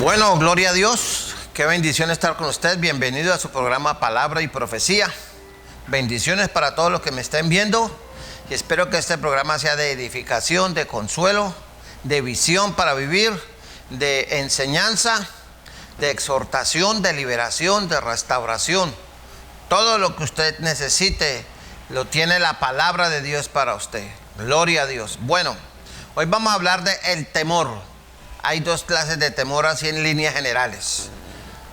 Bueno, gloria a Dios. Qué bendición estar con usted. Bienvenido a su programa Palabra y Profecía. Bendiciones para todos los que me estén viendo. Y espero que este programa sea de edificación, de consuelo, de visión para vivir, de enseñanza, de exhortación, de liberación, de restauración. Todo lo que usted necesite lo tiene la palabra de Dios para usted. Gloria a Dios. Bueno, hoy vamos a hablar de el temor. Hay dos clases de temor así en líneas generales.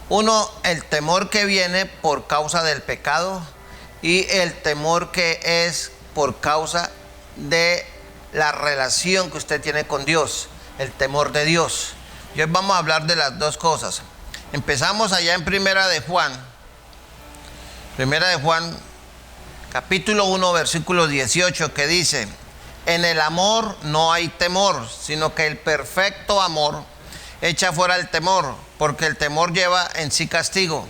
Uno, el temor que viene por causa del pecado, y el temor que es por causa de la relación que usted tiene con Dios, el temor de Dios. Y hoy vamos a hablar de las dos cosas. Empezamos allá en Primera de Juan, capítulo 1, versículo 18, que dice: en el amor no hay temor, sino que el perfecto amor echa fuera el temor, porque el temor lleva en sí castigo,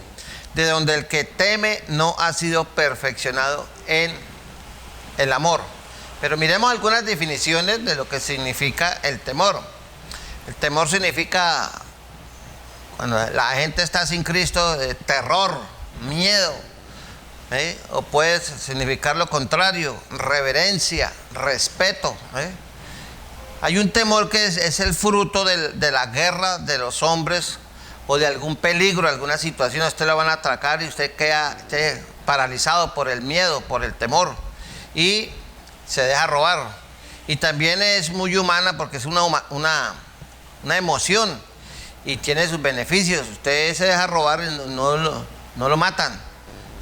de donde el que teme no ha sido perfeccionado en el amor. Pero miremos algunas definiciones de lo que significa el temor. El temor significa, cuando la gente está sin Cristo, terror, miedo. O puede significar lo contrario: reverencia, respeto. Hay un temor que es el fruto de la guerra de los hombres, o de algún peligro, alguna situación. A usted lo van a atracar y usted queda paralizado por el miedo, por el temor, y se deja robar. Y también es muy humana, porque es una emoción y tiene sus beneficios. Usted se deja robar y no lo matan.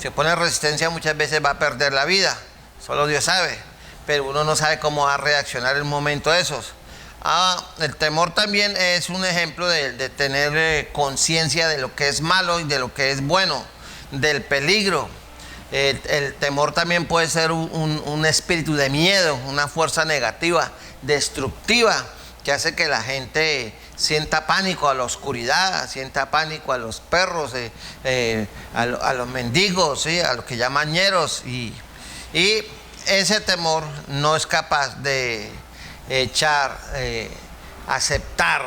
Si pone resistencia, muchas veces va a perder la vida. Solo Dios sabe. Pero uno no sabe cómo va a reaccionar en un momento de esos. El temor también es un ejemplo de tener conciencia de lo que es malo y de lo que es bueno, del peligro. El temor también puede ser un espíritu de miedo, una fuerza negativa, destructiva, que hace que la gente sienta pánico a la oscuridad, sienta pánico a los perros, a los mendigos, ¿sí? A los que llaman ñeros. Y ese temor no es capaz de aceptar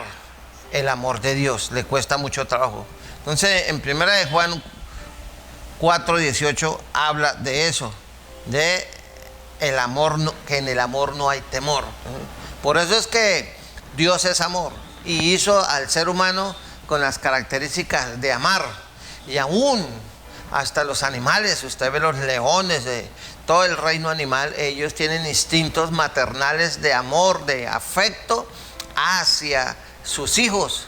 el amor de Dios. Le cuesta mucho trabajo. Entonces, en Primera de Juan 4:18 habla de eso, de el amor, que en el amor no hay temor. Por eso es que Dios es amor, y hizo al ser humano con las características de amar. Y aún hasta los animales, usted ve los leones, todo el reino animal, ellos tienen instintos maternales de amor, de afecto hacia sus hijos.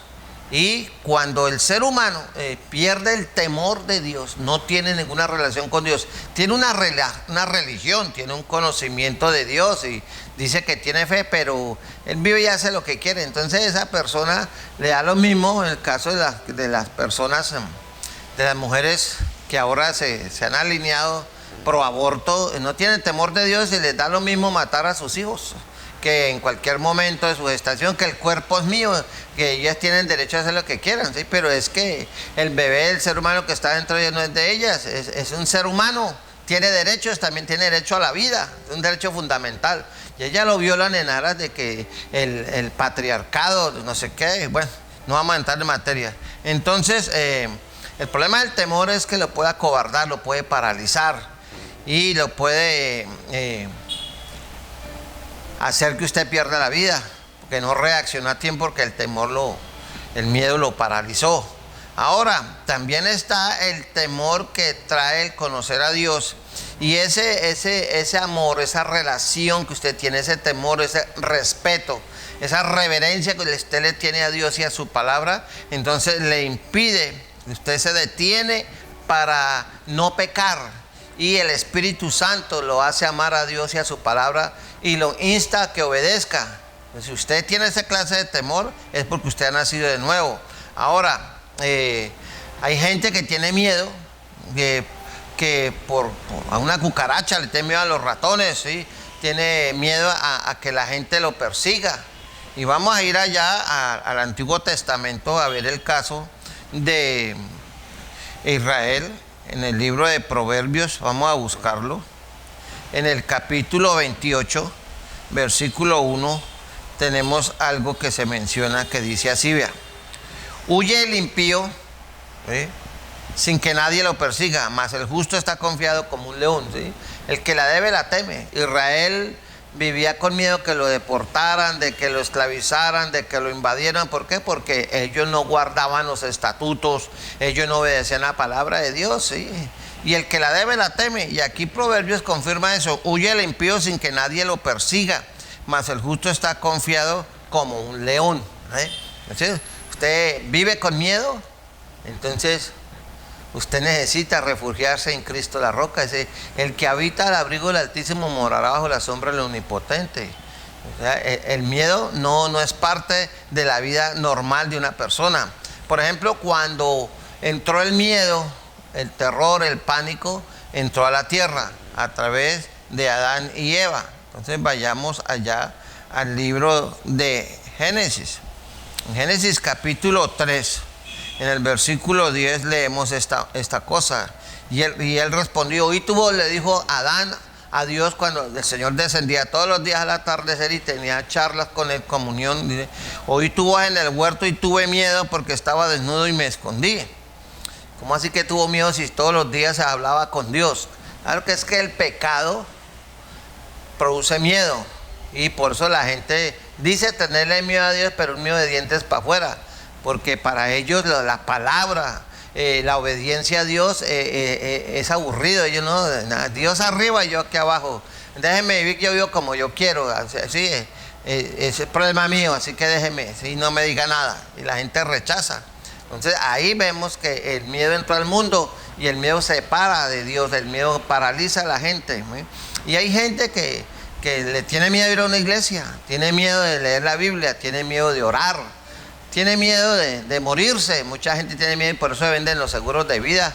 Y cuando el ser humano pierde el temor de Dios, no tiene ninguna relación con Dios, tiene una religión, tiene un conocimiento de Dios y dice que tiene fe, pero él vive y hace lo que quiere. Entonces esa persona le da lo mismo. En el caso de las personas, de las mujeres que ahora se han alineado pro aborto, no tienen temor de Dios y les da lo mismo matar a sus hijos, que en cualquier momento de su gestación, que el cuerpo es mío, que ellas tienen derecho a hacer lo que quieran, ¿sí? Pero es que el bebé, el ser humano que está dentro de ellas, no es de ellas, es un ser humano, tiene derechos, también tiene derecho a la vida, es un derecho fundamental. Y ella lo violan en aras de que el patriarcado, no sé qué. Bueno, no vamos a entrar en materia. Entonces, el problema del temor es que lo puede acobardar, lo puede paralizar y lo puede hacer que usted pierda la vida, porque no reaccionó a tiempo, porque el miedo lo paralizó. Ahora, también está el temor que trae el conocer a Dios, y ese amor, esa relación que usted tiene, ese temor, ese respeto, esa reverencia que usted le tiene a Dios y a su palabra, entonces le impide, usted se detiene para no pecar, y el Espíritu Santo lo hace amar a Dios y a su palabra y lo insta a que obedezca. Si usted tiene esa clase de temor, es porque usted ha nacido de nuevo. Ahora, hay gente que tiene miedo, que a una cucaracha, le tiene miedo a los ratones, ¿sí? Tiene miedo a que la gente lo persiga. Y vamos a ir allá al Antiguo Testamento a ver el caso de Israel. En el libro de Proverbios, vamos a buscarlo. En el capítulo 28, versículo 1, tenemos algo que se menciona que dice así, vea: Huye el impío, ¿sí?, sin que nadie lo persiga, mas el justo está confiado como un león, ¿sí? El que la debe la teme. Israel vivía con miedo que lo deportaran, de que lo esclavizaran, de que lo invadieran. ¿Por qué? Porque ellos no guardaban los estatutos, ellos no obedecían la palabra de Dios, ¿sí? Y el que la debe la teme. Y aquí Proverbios confirma eso. Huye el impío sin que nadie lo persiga, mas el justo está confiado como un león, ¿eh? Entonces, usted vive con miedo, entonces usted necesita refugiarse en Cristo la roca. El que habita al abrigo del Altísimo morará bajo la sombra del Omnipotente. O sea, el miedo no es parte de la vida normal de una persona. Por ejemplo, cuando entró el miedo, el terror, el pánico, entró a la tierra a través de Adán y Eva. Entonces vayamos allá al libro de Génesis. En Génesis capítulo 3. En el versículo 10 leemos esta cosa. Y él respondió, oí tu voz, le dijo Adán a Dios cuando el Señor descendía todos los días al atardecer y tenía charlas con él, comunión. Dice, oí tu voz en el huerto y tuve miedo porque estaba desnudo y me escondí. ¿Cómo así que tuvo miedo si todos los días se hablaba con Dios? Claro que es que el pecado produce miedo. Y por eso la gente dice tenerle miedo a Dios, pero un miedo de dientes para afuera. Porque para ellos la palabra, la obediencia a Dios es aburrido. Ellos no, Dios arriba y yo aquí abajo. Déjeme vivir, yo vivo como yo quiero. Así es el problema mío, así que déjeme, sí, no me diga nada. Y la gente rechaza. Entonces ahí vemos que el miedo entró al mundo y el miedo separa de Dios, el miedo paraliza a la gente, ¿sí? Y hay gente que le tiene miedo de ir a una iglesia, tiene miedo de leer la Biblia, tiene miedo de orar, tiene miedo de morirse. Mucha gente tiene miedo y por eso venden los seguros de vida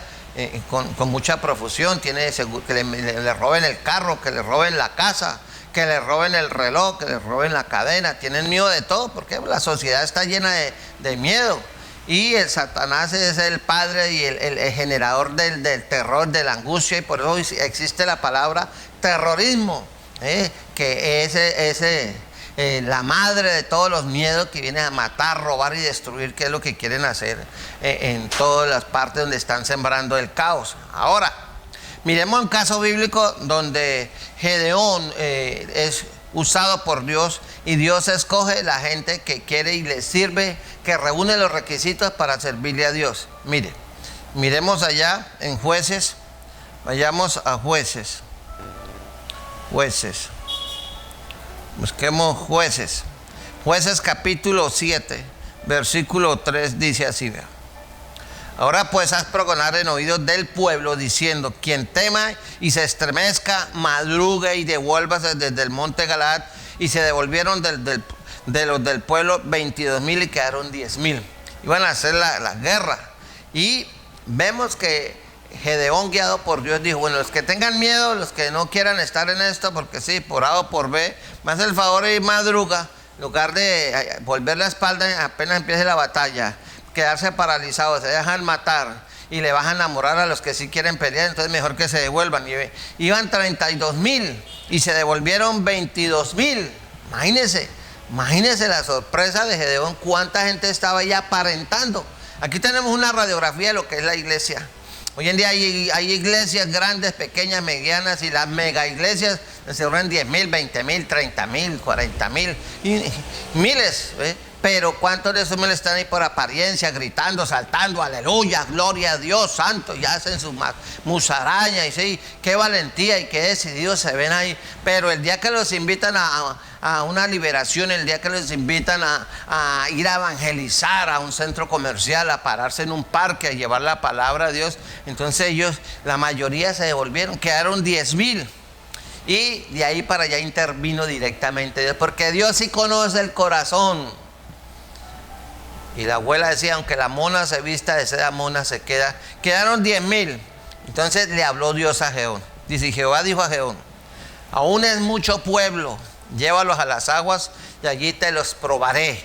con mucha profusión. Tiene que le roben el carro, que le roben la casa, que le roben el reloj, que le roben la cadena. Tienen miedo de todo porque la sociedad está llena de miedo. Y el Satanás es el padre y el generador del terror, de la angustia, y por eso existe la palabra terrorismo, que es la madre de todos los miedos, que viene a matar, robar y destruir, que es lo que quieren hacer en todas las partes donde están sembrando el caos. Ahora, miremos un caso bíblico donde Gedeón es usado por Dios y Dios escoge la gente que quiere y le sirve, que reúne los requisitos para servirle a Dios. Miremos allá en Jueces, vayamos a Jueces. Busquemos Jueces. Jueces capítulo 7, versículo 3 dice así, vea. Ahora pues haz pregonar en oídos del pueblo diciendo, quien tema y se estremezca, madrugue y devuélvase desde el monte Galaad. Y se devolvieron de los del pueblo 22,000 y quedaron 10,000. Iban a hacer la guerra. Y vemos que Gedeón, guiado por Dios, dijo, bueno, los que tengan miedo, los que no quieran estar en esto, porque sí, por A o por B, me hace el favor y madruga, en lugar de volver la espalda apenas empiece la batalla, quedarse paralizados, se dejan matar y le vas a enamorar a los que sí quieren pelear, entonces mejor que se devuelvan. Iban 32,000 y se devolvieron 22,000. Imagínense la sorpresa de Gedeón, cuánta gente estaba ahí aparentando. Aquí tenemos una radiografía de lo que es la iglesia. Hoy en día hay iglesias grandes, pequeñas, medianas, y las mega iglesias se reúnen 10,000, 20,000, 30,000, 40,000, miles, pero ¿cuántos de esos miles están ahí por apariencia, gritando, saltando, aleluya, gloria a Dios, santo, y hacen sus musarañas, y sí, qué valentía y qué decididos se ven ahí? Pero el día que los invitan a una liberación, el día que los invitan a ir a evangelizar a un centro comercial, a pararse en un parque, a llevar la palabra a Dios, entonces ellos, la mayoría se devolvieron, quedaron 10,000. Y de ahí para allá intervino directamente Dios, porque Dios sí conoce el corazón. Y la abuela decía, aunque la mona se vista de seda, mona se queda. Quedaron 10,000. Entonces le habló Dios a Gedeón. Dice, Jehová dijo a Gedeón, aún es mucho pueblo, llévalos a las aguas y allí te los probaré.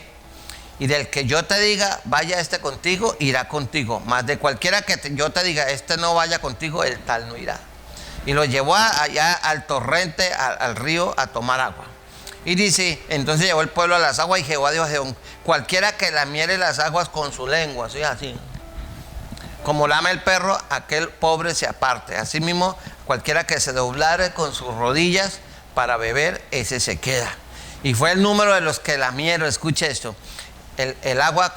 Y del que yo te diga, vaya este contigo, irá contigo. Mas de cualquiera que yo te diga, este no vaya contigo, el tal no irá. Y lo llevó allá al torrente, al río, a tomar agua. Y dice, entonces llevó el pueblo a las aguas y Jehová dijo a Gedeón, cualquiera que lamiere las aguas con su lengua, ¿sí? Así, como lame el perro, aquel pobre se aparte. Asimismo, cualquiera que se doblare con sus rodillas para beber, ese se queda. Y fue el número de los que lamieron, escuche esto, el agua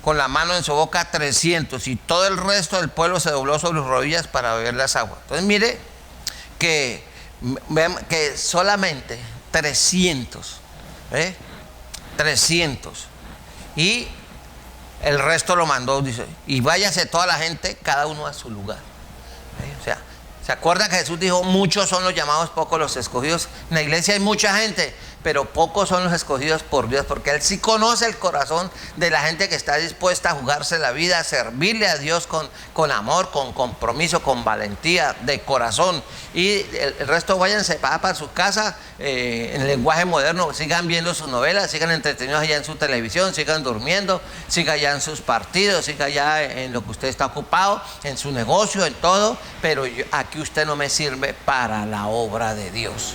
con la mano en su boca 300, y todo el resto del pueblo se dobló sobre sus rodillas para beber las aguas. Entonces mire que solamente 300, 300, y el resto lo mandó, dice, y váyase toda la gente, cada uno a su lugar. O sea, ¿se acuerda que Jesús dijo, muchos son los llamados, pocos los escogidos? En la iglesia hay mucha gente, pero pocos son los escogidos por Dios, porque Él sí conoce el corazón de la gente que está dispuesta a jugarse la vida, a servirle a Dios con amor, con compromiso, con valentía, de corazón. Y el resto váyanse para su casa, en lenguaje moderno, sigan viendo sus novelas, sigan entretenidos allá en su televisión, sigan durmiendo, sigan allá en sus partidos, sigan allá en lo que usted está ocupado, en su negocio, en todo, pero aquí usted no me sirve para la obra de Dios.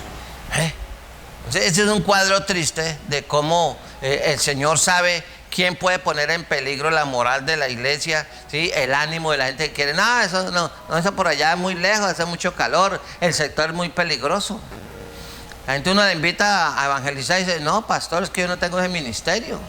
Ese es un cuadro triste de cómo el Señor sabe quién puede poner en peligro la moral de la iglesia, ¿sí? El ánimo de la gente que quiere, eso por allá es muy lejos, hace mucho calor, el sector es muy peligroso. La gente uno le invita a evangelizar y dice, no, pastor, es que yo no tengo ese ministerio.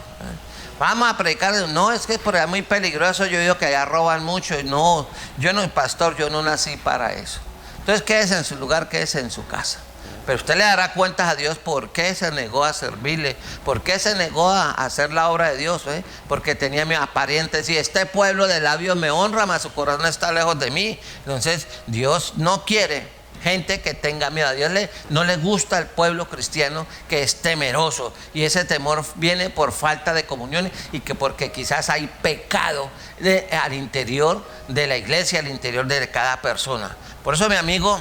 Vamos a predicar, no, es que por allá es muy peligroso, yo digo que allá roban mucho, y no, yo no, pastor, yo no nací para eso. Entonces quédese en su lugar, quédese en su casa. Pero usted le dará cuentas a Dios por qué se negó a servirle, por qué se negó a hacer la obra de Dios, porque tenía mi apariencia, y este pueblo de labios me honra, mas su corazón está lejos de mí. Entonces Dios no quiere gente que tenga miedo. A Dios no le gusta el pueblo cristiano que es temeroso, y ese temor viene por falta de comunión y que porque quizás hay pecado al interior de la iglesia, al interior de cada persona. Por eso, mi amigo,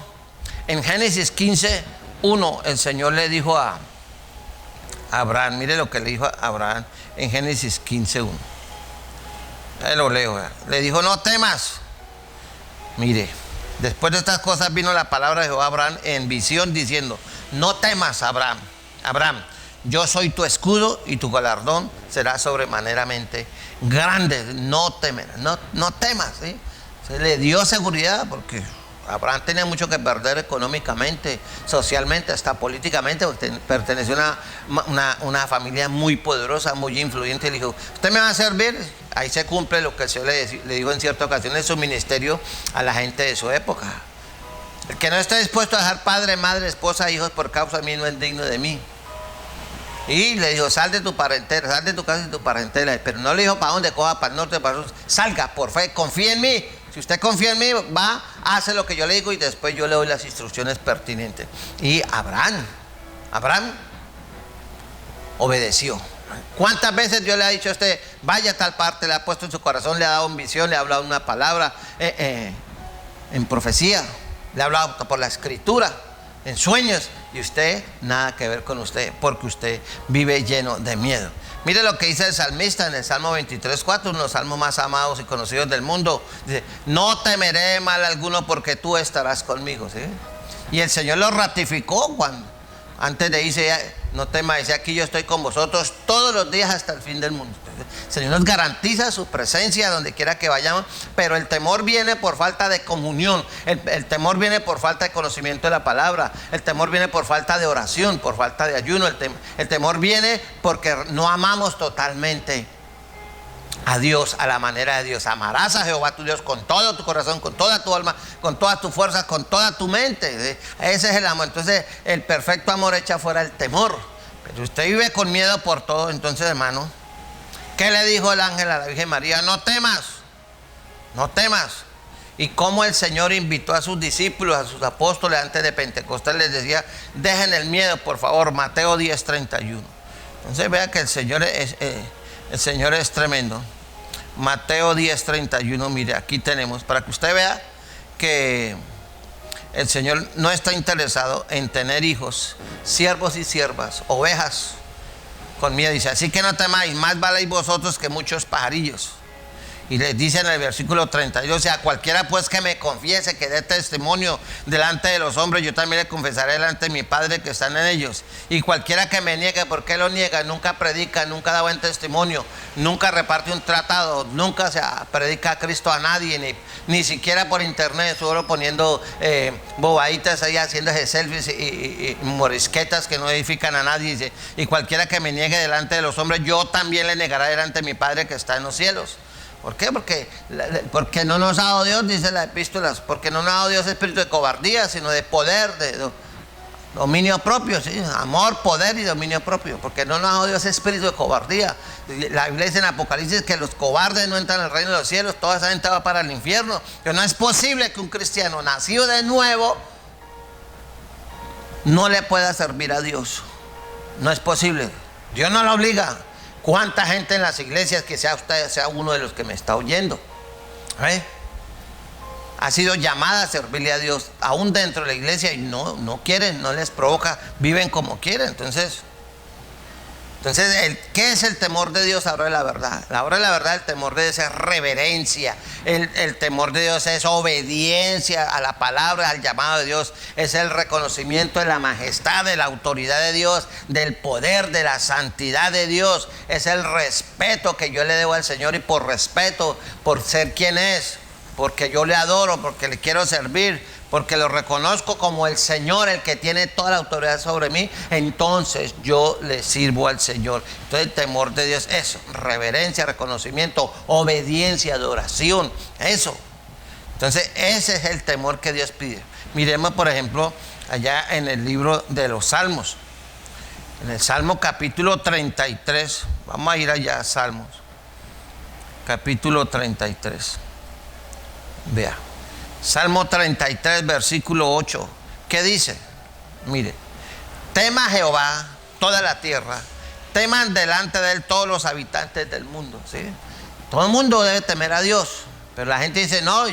en Génesis 15:1 el Señor le dijo a Abraham, mire lo que le dijo a Abraham en Génesis 15:1. Ahí lo leo, le dijo, no temas. Mire, después de estas cosas vino la palabra de Jehová a Abraham en visión diciendo, no temas, Abraham, yo soy tu escudo y tu galardón será sobremaneramente grande. No temerás, no temas, ¿sí? Se le dio seguridad porque Abraham tenía mucho que perder económicamente, socialmente, hasta políticamente, porque perteneció a una familia muy poderosa, muy influyente. Y le dijo, ¿usted me va a servir? Ahí se cumple lo que el Señor le dijo en cierta ocasión en su ministerio a la gente de su época. El que no esté dispuesto a dejar padre, madre, esposa, hijos por causa mía no es digno de mí. Y le dijo, sal de tu parentela, sal de tu casa y tu parentela. Pero no le dijo para dónde, coja para el norte, para el sur. Salga, por fe, confía en mí. Si usted confía en mí, va, hace lo que yo le digo y después yo le doy las instrucciones pertinentes. Y Abraham obedeció. ¿Cuántas veces Dios le ha dicho a usted, vaya a tal parte, le ha puesto en su corazón, le ha dado visión, le ha hablado una palabra en profecía, le ha hablado por la escritura, en sueños, y usted, nada que ver con usted, porque usted vive lleno de miedo? Mire lo que dice el salmista en el Salmo 23:4, uno de los salmos más amados y conocidos del mundo. Dice, no temeré mal alguno porque tú estarás conmigo, ¿sí? Y el Señor lo ratificó antes de irse, no temas, dice, aquí yo estoy con vosotros todos los días hasta el fin del mundo. El Señor nos garantiza su presencia donde quiera que vayamos, pero el temor viene por falta de comunión, el temor viene por falta de conocimiento de la palabra, el temor viene por falta de oración, por falta de ayuno, el temor viene porque no amamos totalmente a Dios, a la manera de Dios. Amarás a Jehová tu Dios con todo tu corazón, con toda tu alma, con todas tus fuerzas, con toda tu mente. Ese es el amor. Entonces el perfecto amor echa fuera el temor. Pero usted vive con miedo por todo. Entonces, hermano, ¿qué le dijo el ángel a la Virgen María? No temas, no temas. Y cómo el Señor invitó a sus discípulos, a sus apóstoles antes de Pentecostés, les decía, dejen el miedo, por favor. Mateo 10:31. Entonces vea que el Señor es tremendo. Mateo 10:31, mire, aquí tenemos, para que usted vea que el Señor no está interesado en tener hijos, siervos y siervas, ovejas con miedo. Dice, así que no temáis, más valéis vosotros que muchos pajarillos. Y les dice en el versículo 32, o sea, cualquiera pues que me confiese, que dé testimonio delante de los hombres, yo también le confesaré delante de mi Padre que están en ellos. Y cualquiera que me niegue, ¿por qué lo niega? Nunca predica, nunca da buen testimonio, nunca reparte un tratado, nunca predica a Cristo a nadie, ni siquiera por internet, solo poniendo bobaditas ahí, haciéndose selfies y morisquetas que no edifican a nadie. Dice, y cualquiera que me niegue delante de los hombres, yo también le negaré delante de mi Padre que está en los cielos. ¿Por qué? Porque no nos ha dado Dios, dice las epístolas, porque no nos ha dado Dios espíritu de cobardía, sino de poder, de dominio propio, ¿sí? Amor, poder y dominio propio, porque no nos ha dado Dios espíritu de cobardía. La Biblia dice en Apocalipsis que los cobardes no entran al reino de los cielos, toda esa gente va para el infierno. Pero no es posible que un cristiano nacido de nuevo no le pueda servir a Dios. No es posible. Dios no lo obliga. ¿Cuánta gente en las iglesias, que sea usted, sea uno de los que me está oyendo, ha sido llamada a servirle a Dios, aún dentro de la iglesia, y no quieren, no les provoca, viven como quieren? Entonces, ¿qué es el temor de Dios? Ahora de la verdad. Ahora de la verdad, el temor de Dios es reverencia. El temor de Dios es obediencia a la palabra, al llamado de Dios. Es el reconocimiento de la majestad, de la autoridad de Dios, del poder, de la santidad de Dios. Es el respeto que yo le debo al Señor, y por respeto, por ser quien es, porque yo le adoro, porque le quiero servir, porque lo reconozco como el Señor, el que tiene toda la autoridad sobre mí, entonces yo le sirvo al Señor. Entonces el temor de Dios es eso, reverencia, reconocimiento, obediencia, adoración, eso. Entonces ese es el temor que Dios pide. Miremos por ejemplo allá en el libro de los Salmos, en el Salmo capítulo 33, vamos a ir allá a Salmos, capítulo 33, vea. Salmo 33, versículo 8. ¿Qué dice? Mire, tema a Jehová toda la tierra, teman delante de él todos los habitantes del mundo, ¿sí? Todo el mundo debe temer a Dios, pero la gente dice, no,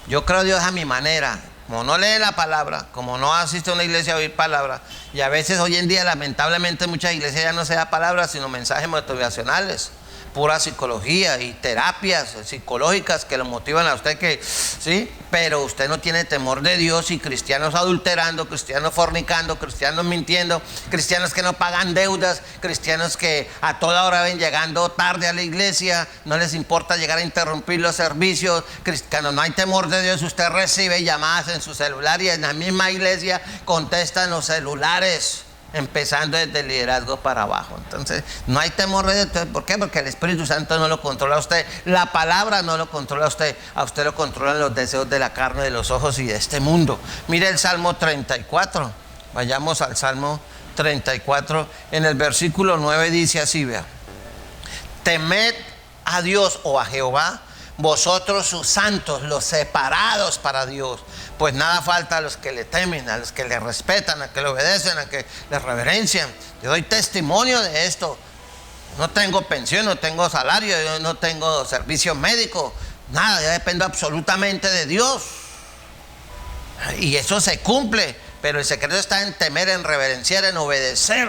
yo creo a Dios a mi manera. Como no lee la palabra, como no asiste a una iglesia a oír palabra, y a veces hoy en día lamentablemente muchas iglesias ya no se da palabra, sino mensajes motivacionales, pura psicología y terapias psicológicas que lo motivan a usted, que sí, pero usted no tiene temor de Dios, y cristianos adulterando, cristianos fornicando, cristianos mintiendo, cristianos que no pagan deudas, cristianos que a toda hora ven llegando tarde a la iglesia, no les importa llegar a interrumpir los servicios. Cristianos, no hay temor de Dios. Usted recibe llamadas en su celular y en la misma iglesia contestan los celulares, empezando desde el liderazgo para abajo. Entonces no hay temor de Dios. ¿Por qué? Porque el Espíritu Santo no lo controla a usted, la palabra no lo controla a usted lo controlan los deseos de la carne, de los ojos y de este mundo. Mire el Salmo 34, vayamos al Salmo 34, en el versículo 9 dice así, vea: temed a Dios, o a Jehová, vosotros sus santos, los separados para Dios, pues nada falta a los que le temen, a los que le respetan, a que le obedecen, a que le reverencian. Yo doy testimonio de esto. No tengo pensión, no tengo salario, yo no tengo servicio médico, nada, yo dependo absolutamente de Dios. Y eso se cumple, pero el secreto está en temer, en reverenciar, en obedecer,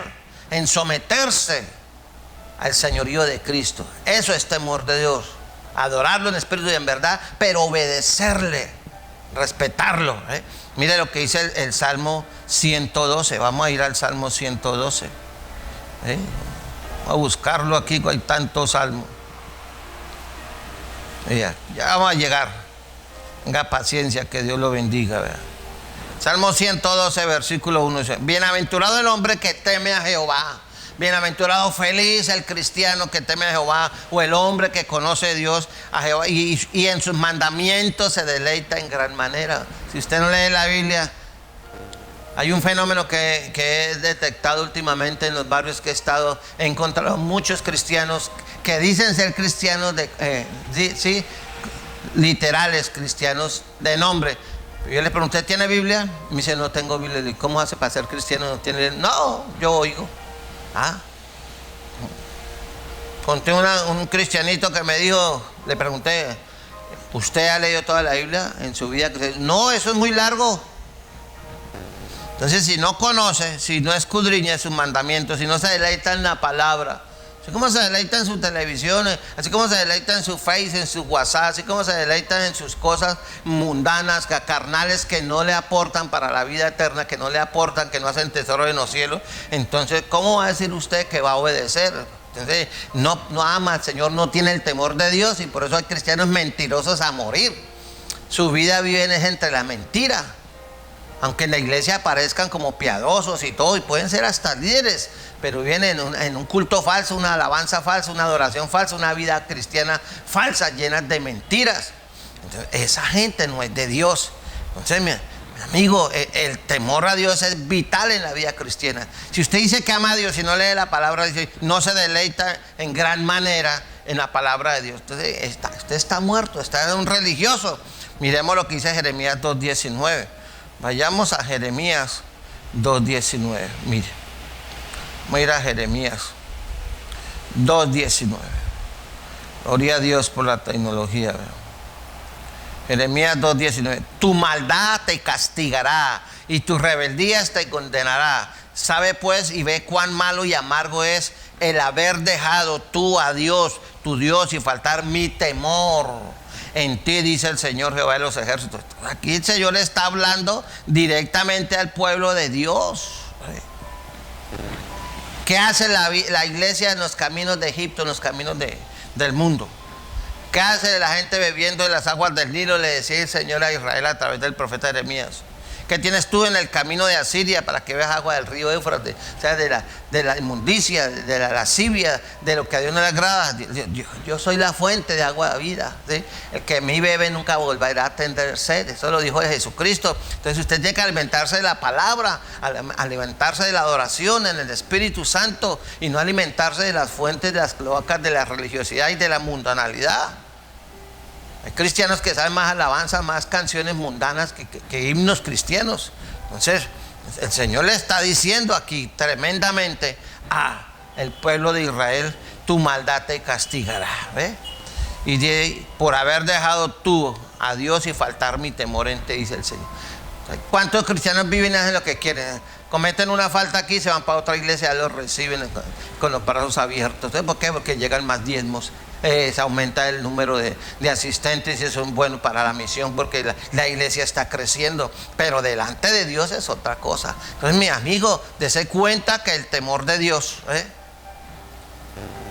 en someterse al señorío de Cristo. Eso es temor de Dios. Adorarlo en espíritu y en verdad, pero obedecerle, respetarlo. Mire lo que dice el Salmo 112. Vamos a ir al Salmo 112. Vamos a buscarlo aquí, hay tantos salmos. Ya vamos a llegar. Tenga paciencia, que Dios lo bendiga. ¿Verdad? Salmo 112, versículo 1 dice: bienaventurado el hombre que teme a Jehová. Bienaventurado, feliz el cristiano que teme a Jehová, o el hombre que conoce a Dios, a Jehová, y en sus mandamientos se deleita en gran manera. Si usted no lee la Biblia, hay un fenómeno que he detectado últimamente en los barrios que he estado. He encontrado muchos cristianos que dicen ser cristianos literales, cristianos de nombre. Yo les pregunté, ¿tiene Biblia? Me dice, no tengo Biblia. ¿Y cómo hace para ser cristiano? No tiene Biblia. No, yo oigo. Conté un cristianito que me dijo, le pregunté, ¿usted ha leído toda la Biblia en su vida? No, eso es muy largo. Entonces, si no conoce, si no escudriña sus mandamientos, si no se deleita en la palabra, Así como se deleita en su televisión, así como se deleita en su Face, en su WhatsApp, así como se deleita en sus cosas mundanas, carnales que no le aportan para la vida eterna, que no le aportan, que no hacen tesoro en los cielos. Entonces, ¿cómo va a decir usted que va a obedecer? Entonces, no ama al Señor, no tiene el temor de Dios, y por eso hay cristianos mentirosos a morir. Su vida viven es entre la mentira. Aunque en la iglesia aparezcan como piadosos y todo, y pueden ser hasta líderes, pero viven en un culto falso, una alabanza falsa, una adoración falsa, una vida cristiana falsa, llena de mentiras. Entonces, esa gente no es de Dios. Entonces, mi amigo, el temor a Dios es vital en la vida cristiana. Si usted dice que ama a Dios y no lee la palabra, no se deleita en gran manera en la palabra de Dios, entonces usted está muerto, está un religioso. Miremos lo que dice Jeremías 2:19. Vayamos a Jeremías 2:19. Mire, vamos a ir a Jeremías 2:19. Gloria a Dios por la tecnología. Jeremías 2:19. Tu maldad te castigará y tus rebeldías te condenará. Sabe pues y ve cuán malo y amargo es el haber dejado tú a Dios, tu Dios, y faltar mi temor en ti, dice el Señor Jehová de los ejércitos. Aquí el Señor le está hablando directamente al pueblo de Dios. ¿Qué hace la iglesia en los caminos de Egipto, en los caminos del mundo? ¿Qué hace la gente bebiendo de las aguas del Nilo? Le decía el Señor a Israel a través del profeta Jeremías. ¿Qué tienes tú en el camino de Asiria para que veas agua del río Éufrates? O sea, de la inmundicia, de la lascivia, de lo que a Dios no le agrada. Yo soy la fuente de agua de vida, ¿sí? El que me bebe nunca volverá a tener sed. Eso lo dijo Jesucristo. Entonces usted tiene que alimentarse de la palabra, alimentarse de la adoración en el Espíritu Santo, y no alimentarse de las fuentes, de las cloacas de la religiosidad y de la mundanalidad. Hay cristianos que saben más alabanza, más canciones mundanas que himnos cristianos. Entonces, el Señor le está diciendo aquí tremendamente a el pueblo de Israel: tu maldad te castigará. ¿Ve? Y por haber dejado tú a Dios y faltar mi temor en ti, dice el Señor. ¿Cuántos cristianos viven y hacen lo que quieren? Cometen una falta aquí, se van para otra iglesia, los reciben con los brazos abiertos. ¿Por qué? Porque llegan más diezmos. Se aumenta el número de asistentes, y eso es bueno para la misión, porque la iglesia está creciendo, pero delante de Dios es otra cosa. Entonces, mi amigo, dése cuenta que el temor de Dios,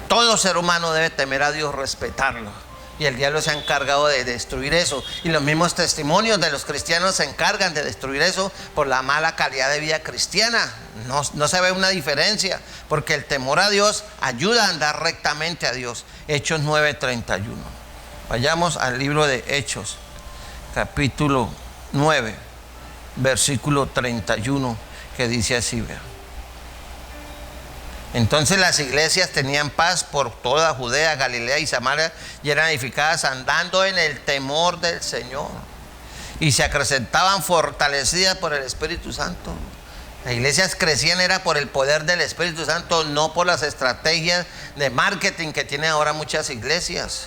todo ser humano debe temer a Dios, respetarlo, y el diablo se ha encargado de destruir eso, y los mismos testimonios de los cristianos se encargan de destruir eso por la mala calidad de vida cristiana. No se ve una diferencia, porque el temor a Dios ayuda a andar rectamente a Dios. Hechos 9:31. Vayamos al libro de Hechos, capítulo 9, versículo 31, que dice así, vea. Entonces las iglesias tenían paz por toda Judea, Galilea y Samaria, y eran edificadas andando en el temor del Señor, y se acrecentaban fortalecidas por el Espíritu Santo. Las iglesias crecían era por el poder del Espíritu Santo, no por las estrategias de marketing que tienen ahora muchas iglesias.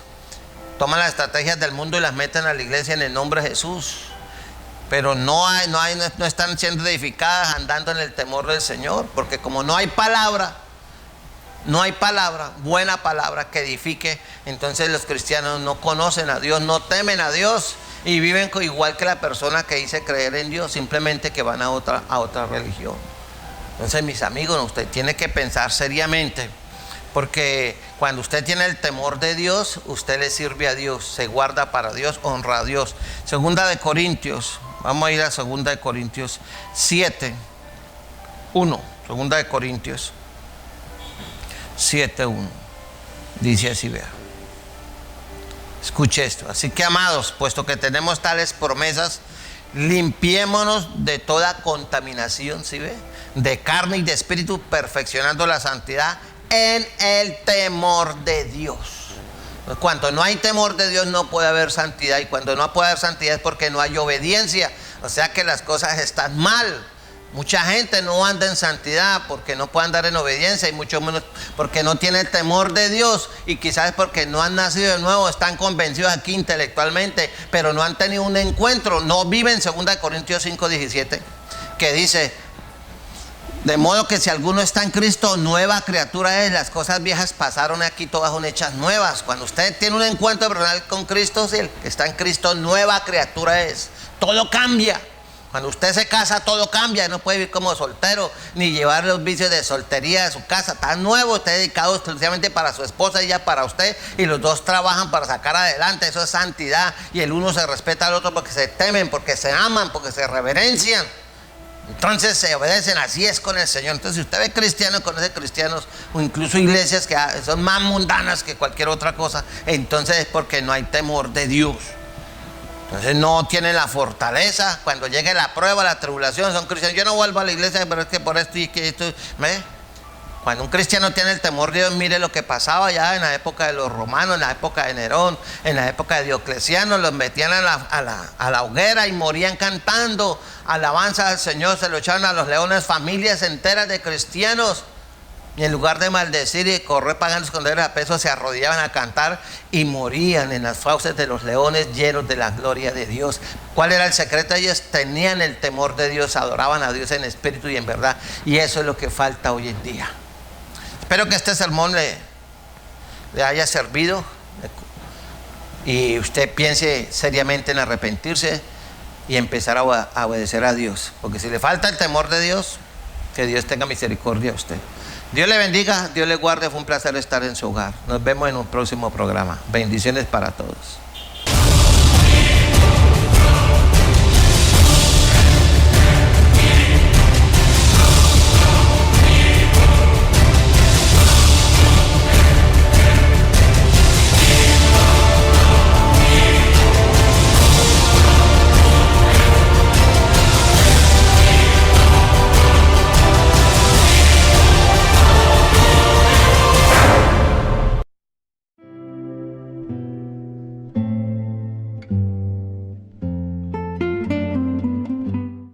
Toman las estrategias del mundo y las meten a la iglesia en el nombre de Jesús, pero no están siendo edificadas andando en el temor del Señor, porque como no hay palabra, buena palabra que edifique, entonces los cristianos no conocen a Dios, no temen a Dios, y viven igual que la persona que dice creer en Dios, simplemente que van a otra religión. Entonces, mis amigos, usted tiene que pensar seriamente, porque cuando usted tiene el temor de Dios, usted le sirve a Dios, se guarda para Dios, honra a Dios. Segunda de Corintios, vamos a ir a Segunda de Corintios 7:1. Segunda de Corintios 7:1. Dice así, vea. Escuche esto. Así que, amados, puesto que tenemos tales promesas, limpiémonos de toda contaminación, ¿sí ve? De carne y de espíritu, perfeccionando la santidad en el temor de Dios. Cuando no hay temor de Dios no puede haber santidad, y cuando no puede haber santidad es porque no hay obediencia, o sea que las cosas están mal. Mucha gente no anda en santidad porque no puede andar en obediencia, y mucho menos porque no tiene el temor de Dios, y quizás porque no han nacido de nuevo, están convencidos aquí intelectualmente, pero no han tenido un encuentro, no viven. 2 Corintios 5:17, que dice: De modo que si alguno está en Cristo, nueva criatura es. Las cosas viejas pasaron, aquí todas son hechas nuevas. Cuando usted tiene un encuentro personal con Cristo, si el que está en Cristo, nueva criatura es. Todo cambia. Cuando usted se casa, todo cambia. No puede vivir como soltero, ni llevar los vicios de soltería de su casa. Está nuevo, usted dedicado exclusivamente para su esposa y ella para usted. Y los dos trabajan para sacar adelante. Eso es santidad. Y el uno se respeta al otro porque se temen, porque se aman, porque se reverencian. Entonces se obedecen, así es con el Señor. Entonces si usted ve cristianos, conoce cristianos o incluso iglesias que son más mundanas que cualquier otra cosa, entonces es porque no hay temor de Dios. Entonces no tienen la fortaleza. Cuando llegue la prueba, la tribulación, son cristianos. Yo no vuelvo a la iglesia, pero es que por esto y que esto, ¿ve? Cuando un cristiano tiene el temor de Dios, mire lo que pasaba ya en la época de los romanos, en la época de Nerón, en la época de Diocleciano. Los metían a la hoguera y morían cantando alabanza al Señor. Se lo echaron a los leones, familias enteras de cristianos. Y en lugar de maldecir y correr pagando esconderles a peso, se arrodillaban a cantar y morían en las fauces de los leones, llenos de la gloria de Dios. ¿Cuál era el secreto? Ellos tenían el temor de Dios, adoraban a Dios en espíritu y en verdad. Y eso es lo que falta hoy en día. Espero que este sermón le haya servido y usted piense seriamente en arrepentirse y empezar a obedecer a Dios. Porque si le falta el temor de Dios, que Dios tenga misericordia a usted. Dios le bendiga, Dios le guarde. Fue un placer estar en su hogar. Nos vemos en un próximo programa. Bendiciones para todos.